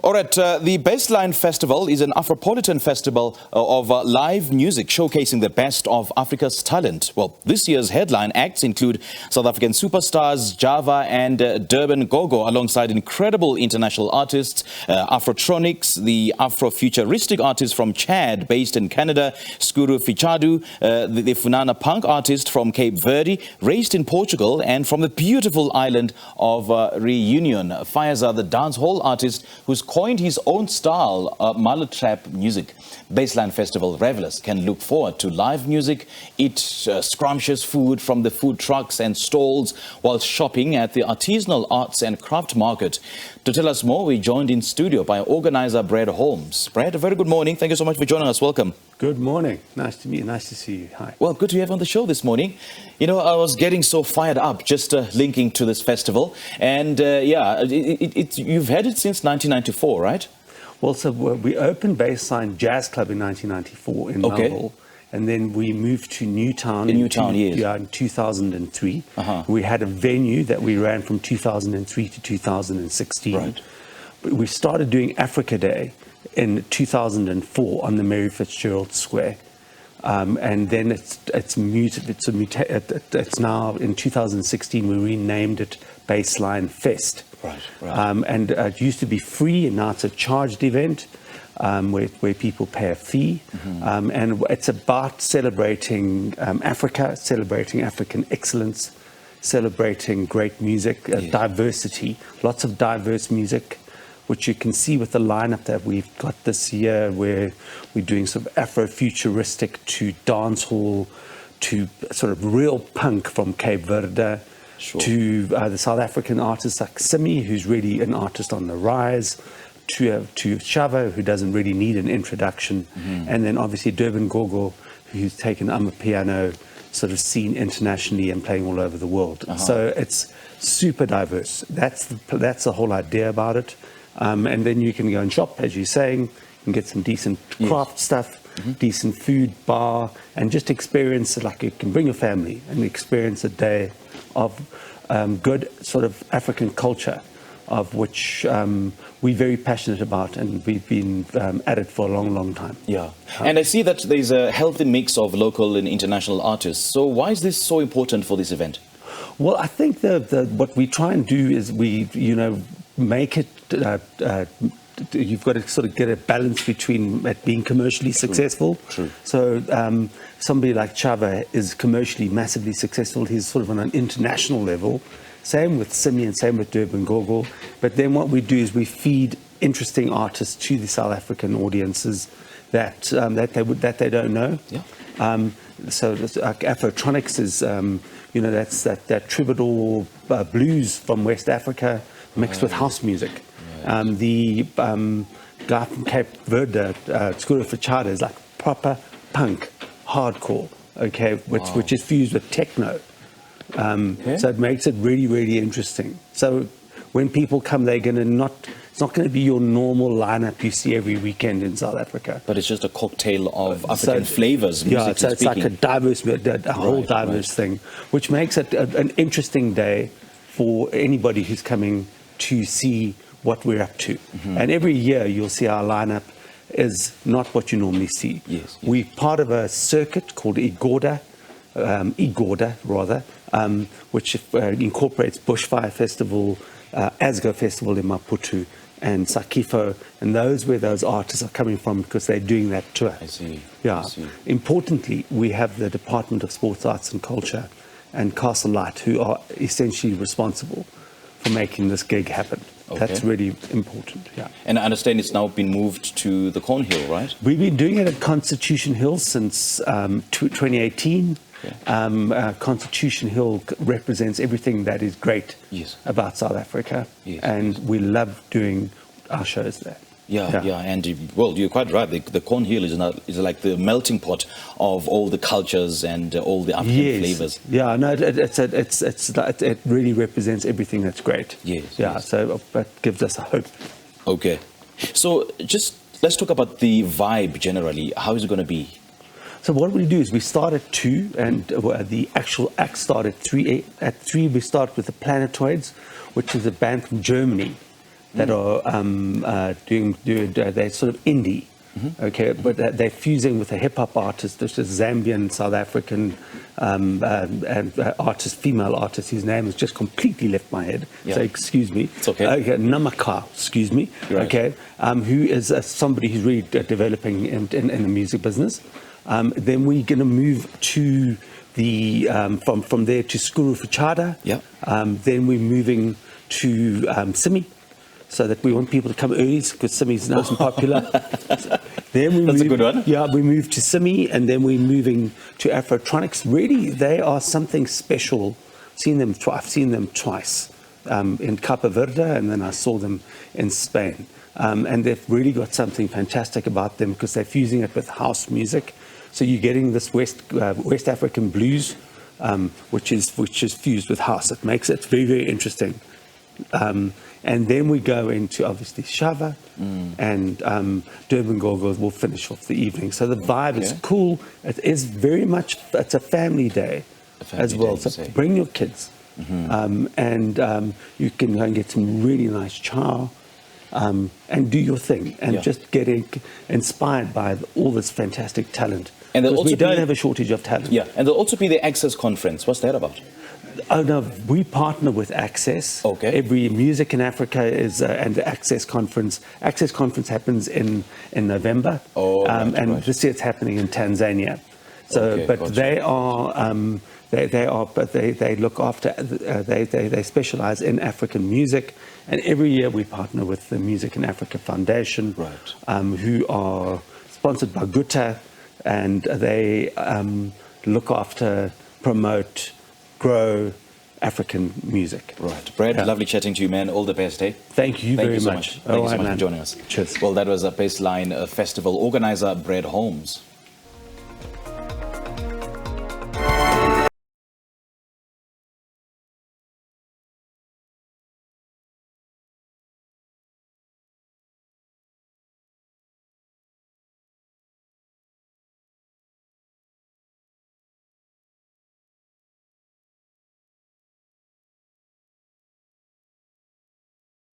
All right, the Bassline Festival is an Afropolitan festival of live music showcasing the best of Africa's talent. Well, this year's headline acts include South African superstars Sjava and DBN Gogo, alongside incredible international artists, Afrotronix the Afro-futuristic artist from Chad, based in Canada, Scúru Fitchádu, the funaná-punk artist from Cape Verde, raised in Portugal, and from the beautiful island of Reunion, Fayazer, the dancehall artist who's coined his own style, malotrap music. Bassline Festival revellers can look forward to live music, eat scrumptious food from the food trucks and stalls while shopping at the artisanal arts and craft market. To tell us more, we're joined in studio by organizer Brad Holmes. Brad, a very good morning. Thank you so much for joining us. Welcome. Good morning. Nice to meet you. Nice to see you. Hi. Well, good to have you on the show this morning. You know, I was getting so fired up just linking to this festival. And you've had it since 1994, right? Well, so we opened Bassline Jazz Club in 1994 in Melville. And then we moved to Newtown in 2003. We had a venue that we ran from 2003 to 2016. Right. We started doing Africa Day in 2004 on the Mary Fitzgerald Square. And then it's now in 2016 we renamed it Bassline Fest. Right. And it used to be free, and now it's a charged event where people pay a fee. And it's about celebrating Africa, celebrating African excellence, celebrating great music, diversity, lots of diverse music, which you can see with the lineup that we've got this year, where we're doing sort of Afro-futuristic to dancehall to sort of real punk from Cape Verde. Sure. To the South African artists like Simi, who's really an artist on the rise, to Sjava, who doesn't really need an introduction, and then obviously DBN Gogo, who's taken piano sort of scene internationally and playing all over the world. So it's super diverse. That's the whole idea about it. And then you can go and shop, as you're saying, and get some decent craft stuff, decent food, bar, and just experience it. Like, you can bring a family and experience a day of good sort of African culture, of which we're very passionate about, and we've been at it for a long, long time. Yeah, and I see that there's a healthy mix of local and international artists. So why is this so important for this event? Well, I think what we try and do is we, make it. You've got to sort of get a balance between it being commercially successful. True. So somebody like Sjava is commercially massively successful. He's sort of on an international level. Same with Simi and same with DBN Gogo. But then what we do is we feed interesting artists to the South African audiences that they don't know. Yeah. So Afrotronix is that's that troubadour blues from West Africa mixed with house music. The guy from Cape Verde, Scúru Fitchádu, is like proper punk, hardcore, which is fused with techno. So it makes it really, really interesting. So when people come, it's not going to be your normal lineup you see every weekend in South Africa. But it's just a cocktail of African flavors. Yeah, so it's like a whole diverse thing, which makes it an interesting day for anybody who's coming to see what we're up to. And every year you'll see our lineup is not what you normally see. We're part of a circuit called Igorda, which incorporates Bushfire Festival, Asgo Festival in Maputo, and Sakifo, and where those artists are coming from, because they're doing that tour. I see. Yeah. Importantly, we have the Department of Sports, Arts and Culture and Castle Light, who are essentially responsible for making this gig happen. That's really important. Yeah. And I understand it's now been moved to the Cornhill, right? We've been doing it at Constitution Hill since 2018. Constitution Hill represents everything that is great about South Africa, and we love doing our shows there. And well, you're quite right. The Cornhill is like the melting pot of all the cultures and all the African flavors. Yeah, no, it really represents everything that's great. So that gives us a hope. Okay, so just let's talk about the vibe generally. How is it going to be? So what we do is we start at 2, and the actual act started at 3. At 3, we start with the Planetoids, which is a band from Germany. that are they're sort of indie. Okay, but they're fusing with a hip-hop artist. There's a Zambian, South African artist, female artist, whose name has just completely left my head. Yeah. So excuse me. It's okay. Namaka, excuse me. Right. Okay, who is somebody who's really developing in the music business. Then we're going to move to the from there to Scúru Fitchádu. Yeah. Then we're moving to Simi, so that we want people to come early because Simi is nice and popular. Then That's a good one. Yeah, we move to Simi, and then we're moving to Afrotronix. Really, they are something special. I've seen them twice in Cape Verde, and then I saw them in Spain. And they've really got something fantastic about them because they're fusing it with house music. So you're getting this West African blues, which is fused with house. It makes it very, very interesting. And then we go into, obviously, Sjava and DBN Gogo will finish off the evening. So the vibe is cool. It is very much, it's a family day as well. So bring your kids. And you can go and get some really nice chow and do your thing and just get inspired by all this fantastic talent. And we don't have a shortage of talent. Yeah, and there'll also be the Access Conference. What's that about? Oh no, we partner with Access. Okay. Every Music in Africa is and the Access Conference. Access Conference happens in November. Oh, right, and this year it's happening in Tanzania. So, okay, but gotcha. they look after. They specialize in African music, and every year we partner with the Music in Africa Foundation, who are sponsored by Gutta, and they look after, promote, grow African music. Right. Brad, lovely chatting to you, man. All the best, eh? Thank you very so much. Thank you so much for joining us. Cheers. Well, that was a Bassline Festival organizer, Brad Holmes.